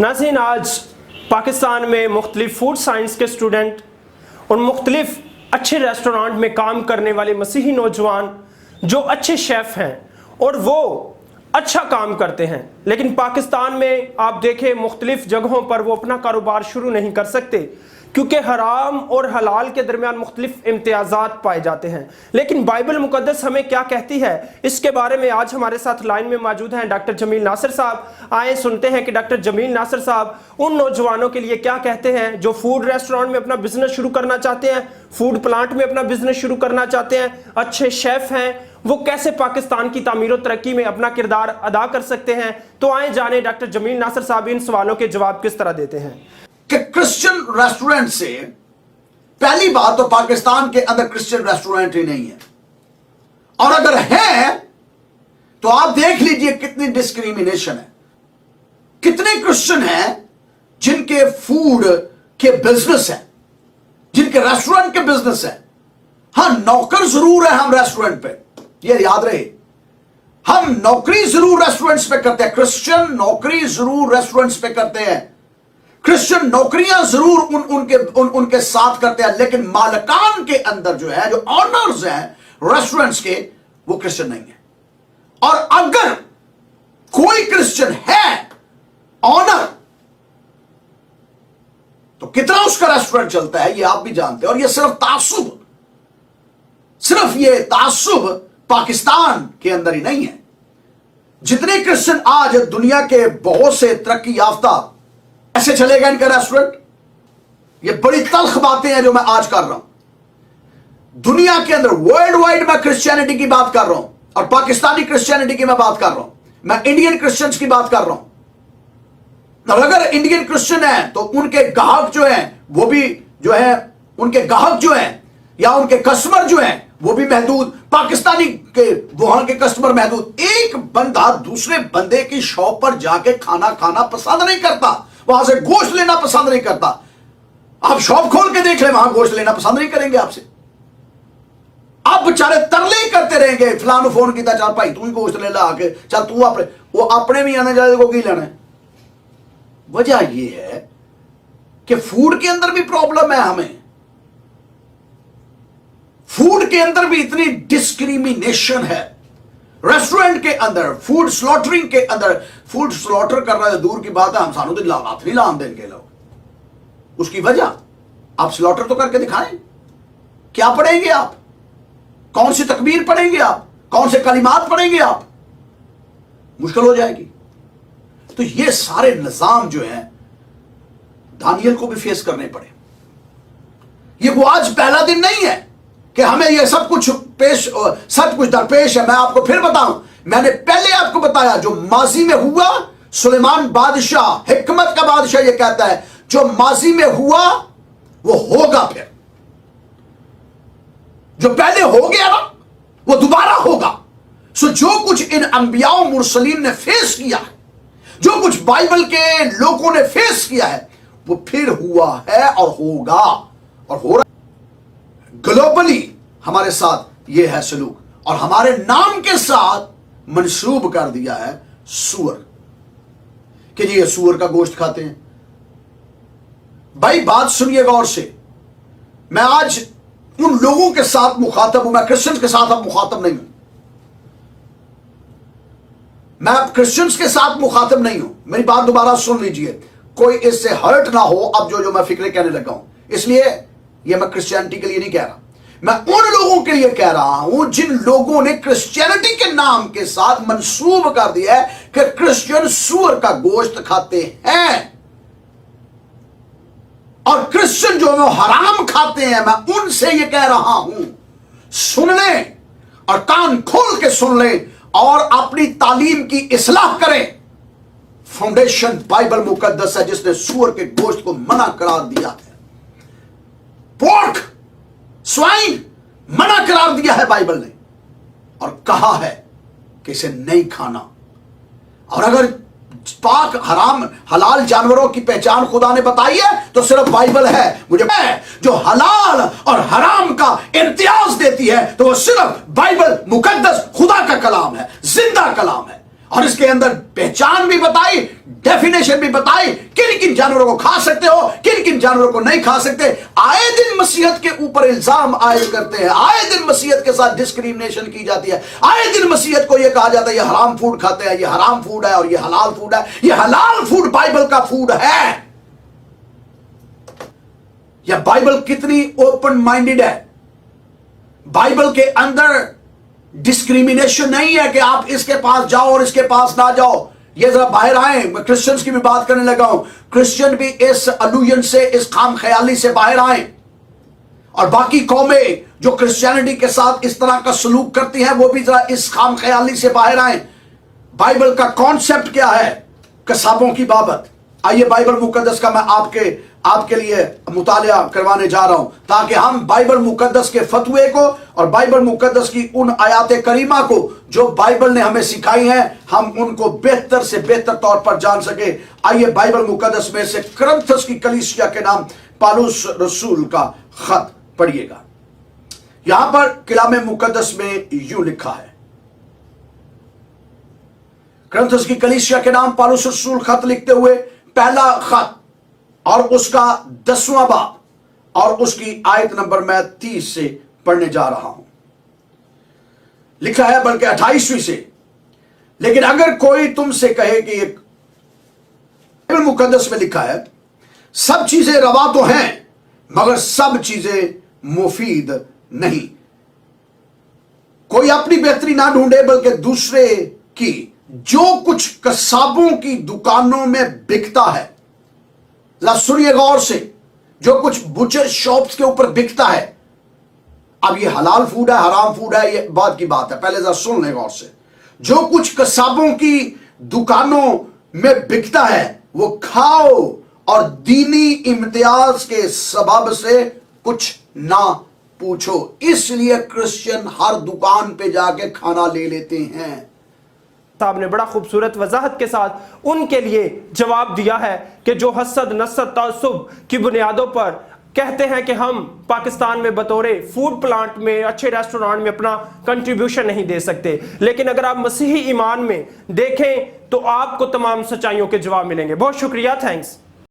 नाज़रीन, आज पाकिस्तान में मुख्तलिफ फूड साइंस के स्टूडेंट और मुख्तलिफ अच्छे रेस्टोरेंट में काम करने वाले मसीही नौजवान जो अच्छे शेफ़ हैं और वो अच्छा काम करते हैं, लेकिन पाकिस्तान में आप देखें मुख्तलिफ जगहों पर वो अपना कारोबार शुरू नहीं कर सकते क्योंकि हराम और हलाल के दरमियान मुख्तलिफ इम्तियाज़ात पाए जाते हैं। लेकिन बाइबल मुकद्दस हमें क्या कहती है, इसके बारे में आज हमारे साथ लाइन में मौजूद हैं डॉक्टर जमील नासिर साहब। आए सुनते हैं कि डॉक्टर जमील नासिर साहब उन नौजवानों के लिए क्या कहते हैं जो फूड रेस्टोरेंट में अपना बिजनेस शुरू करना चाहते हैं, फूड प्लांट में अपना बिजनेस शुरू करना चाहते हैं, अच्छे शेफ़ हैं, वो कैसे पाकिस्तान की तामीर और तरक्की में अपना किरदार अदा कर सकते हैं। तो आए जाने डॉक्टर जमील नासिर साहब इन सवालों के जवाब किस तरह देते हैं। कि क्रिश्चियन रेस्टोरेंट से पहली बात तो पाकिस्तान के अंदर क्रिश्चियन रेस्टोरेंट ही नहीं है, और अगर है तो आप देख लीजिए कितनी डिस्क्रिमिनेशन है। कितने क्रिश्चियन हैं जिनके फूड के बिजनेस है, जिनके रेस्टोरेंट के बिजनेस है। हाँ, नौकर जरूर है हम रेस्टोरेंट पे, ये याद रहे, हम नौकरी जरूर रेस्टोरेंट्स पे करते हैं, क्रिश्चियन नौकरी जरूर रेस्टोरेंट्स पे करते हैं, क्रिश्चियन नौकरियां जरूर उनके साथ करते हैं, लेकिन मालिकान के अंदर जो है, जो ऑनर्स हैं रेस्टोरेंट्स के, वो क्रिश्चियन नहीं है। और अगर कोई क्रिश्चियन है ऑनर तो कितना उसका रेस्टोरेंट चलता है ये आप भी जानते हैं। और ये सिर्फ ये तासुब पाकिस्तान के अंदर ही नहीं है। जितने क्रिश्चियन आज दुनिया के बहुत से तरक्की याफ्ता ऐसे चलेगा इनका रेस्टोरेंट, ये बड़ी तल्ख बातें हैं जो मैं आज कर रहा हूं। दुनिया के अंदर वर्ल्ड वाइड मैं क्रिश्चियनिटी की बात कर रहा हूं, और पाकिस्तानी क्रिश्चियनिटी की मैं बात कर रहा हूं, मैं इंडियन क्रिश्चियंस की बात कर रहा हूं। और अगर इंडियन क्रिश्चियन है तो उनके ग्राहक जो हैं वो भी जो है, उनके ग्राहक जो हैं या उनके कस्टमर जो हैं वो भी महदूद, पाकिस्तानी के वहां के कस्टमर महदूद। एक बंदा दूसरे बंदे की शॉप पर जाके खाना खाना पसंद नहीं करता, वहां से गोश्त लेना पसंद नहीं करता। आप शॉप खोल के देख ले, वहां गोश्त लेना पसंद नहीं करेंगे आपसे। आप बेचारे तरले ही करते रहेंगे, फलानु फोन किया, चल भाई तू ही गोश्त ले ला आके, चल तू अपने, वो अपने भी आने जाए को की लेना है। वजह यह है कि फूड के अंदर भी प्रॉब्लम है, हमें फूड के अंदर भी इतनी डिस्क्रिमिनेशन है। रेस्टोरेंट के अंदर फूड स्लॉटरिंग के अंदर, फूड स्लॉटर कर रहा है दूर की बात है, हम सानू तो हाथ नहीं लान देंगे लोग। उसकी वजह आप स्लॉटर तो करके दिखाएं। क्या पढ़ेंगे आप, कौन सी तकबीर पढ़ेंगे आप, कौन से कलिमात पढ़ेंगे आप, मुश्किल हो जाएगी। तो ये सारे निजाम जो हैं दानियल को भी फेस करने पड़े। ये वो आज पहला दिन नहीं है कि हमें ये सब कुछ दरपेश है। मैं आपको फिर बताऊं, मैंने पहले आपको बताया जो माजी में हुआ, सुलेमान बादशाह, हिकमत का बादशाह, ये कहता है जो माजी में हुआ वो होगा, फिर जो पहले हो गया ना वो दोबारा होगा। सो जो कुछ इन अंबियाओं मुरसलीन ने फेस किया है, जो कुछ बाइबल के लोगों ने फेस किया है, वो फिर हुआ है और होगा और हो रहा। ग्लोबली हमारे साथ यह है सलूक, और हमारे नाम के साथ मंसूब कर दिया है सूअर, कि जी ये सूअर का गोश्त खाते हैं। भाई बात सुनिए गौर से, मैं आज उन लोगों के साथ मुखातब हूं, मैं क्रिश्चियंस के साथ अब मुखातब नहीं हूं, मैं अब क्रिश्चियंस के साथ मुखातब नहीं हूं। मेरी बात दोबारा सुन लीजिए, कोई इससे हर्ट ना हो अब जो मैं फिक्रे कहने लगा हूं। इसलिए यह मैं क्रिश्चियनिटी के लिए नहीं कह रहा, मैं उन लोगों के लिए कह रहा हूं जिन लोगों ने क्रिश्चियनिटी के नाम के साथ मंसूब कर दिया है कि क्रिश्चियन सूअर का गोश्त खाते हैं, और क्रिश्चियन जो है हराम खाते हैं। मैं उनसे यह कह रहा हूं, सुन लें और कान खोल के सुन लें और अपनी तालीम की इस्लाह करें। फाउंडेशन बाइबल मुकद्दस है जिसने सूअर के गोश्त को मना करार दिया है। पोर्क, स्वाइन मना करार दिया है बाइबल ने, और कहा है कि इसे नहीं खाना। और अगर पाक हराम हलाल जानवरों की पहचान खुदा ने बताई है तो सिर्फ बाइबल है। मुझे जो हलाल और हराम का इम्तियाज देती है तो वो सिर्फ बाइबल मुकद्दस खुदा का कलाम है, जिंदा कलाम है। اور اس کے اندر پہچان بھی بتائی, ڈیفینیشن بھی بتائی, کن کن جانوروں کو کھا سکتے ہو, کن کن جانوروں کو نہیں کھا سکتے. آئے دن مسیحیت کے اوپر الزام عائد کرتے ہیں, آئے دن مسیحیت کے ساتھ ڈسکریمنیشن کی جاتی ہے, آئے دن مسیحیت کو یہ کہا جاتا ہے یہ حرام فوڈ کھاتے ہیں, یہ حرام فوڈ ہے, اور یہ حلال فوڈ ہے. یہ حلال فوڈ بائبل کا فوڈ ہے. یا بائبل کتنی اوپن مائنڈیڈ ہے. بائبل کے اندر ڈسکریمنیشن نہیں ہے کہ آپ اس کے پاس جاؤ اور اس کے پاس نہ جاؤ. یہ ذرا باہر آئیں, میں کرسچنز کی بھی بات کرنے لگا ہوں. کرسچن بھی اس الوژن سے, اس خام خیالی سے باہر آئیں, اور باقی قومیں جو کرسچینٹی کے ساتھ اس طرح کا سلوک کرتی ہیں وہ بھی ذرا اس خام خیالی سے باہر آئیں. بائبل کا کانسیپٹ کیا ہے قصابوں کی بابت؟ آئیے بائبل مقدس کا میں آپ کے لیے مطالعہ کروانے جا رہا ہوں, تاکہ ہم بائبل مقدس کے فتوے کو اور بائبل مقدس کی ان آیات کریمہ کو جو بائبل نے ہمیں سکھائی ہیں, ہم ان کو بہتر سے بہتر طور پر جان سکیں. آئیے بائبل مقدس میں سے کرنتھس کی کلیسیا کے نام پالوس رسول کا خط پڑھیے گا. یہاں پر کلام مقدس میں یوں لکھا ہے, کرنتھس کی کلیسیا کے نام پالوس رسول خط لکھتے ہوئے پہلا خط اور اس کا 10واں باب اور اس کی آیت نمبر میں 30 سے پڑھنے جا رہا ہوں. لکھا ہے بلکہ 28ویں سے, لیکن اگر کوئی تم سے کہے کہ ایک بائبل مقدس میں لکھا ہے سب چیزیں روا تو ہیں مگر سب چیزیں مفید نہیں, کوئی اپنی بہتری نہ ڈھونڈے بلکہ دوسرے کی. جو کچھ قصابوں کی دکانوں میں بکتا ہے, ذرا سنیے غور سے, جو کچھ بچر شاپس کے اوپر بکتا ہے, اب یہ حلال فوڈ ہے حرام فوڈ ہے یہ بات کی بات ہے, پہلے ذرا سن لیں غور سے. جو کچھ قصابوں کی دکانوں میں بکتا ہے وہ کھاؤ اور دینی امتیاز کے سبب سے کچھ نہ پوچھو. اس لیے کرسچن ہر دکان پہ جا کے کھانا لے لیتے ہیں. صاحب نے بڑا خوبصورت وضاحت کے ساتھ ان کے لیے جواب دیا ہے کہ جو حسد نسد تعصب کی بنیادوں پر کہتے ہیں کہ ہم پاکستان میں بطور فوڈ پلانٹ میں اچھے ریسٹورانٹ میں اپنا کنٹریبیوشن نہیں دے سکتے, لیکن اگر آپ مسیحی ایمان میں دیکھیں تو آپ کو تمام سچائیوں کے جواب ملیں گے. بہت شکریہ, تھینکس.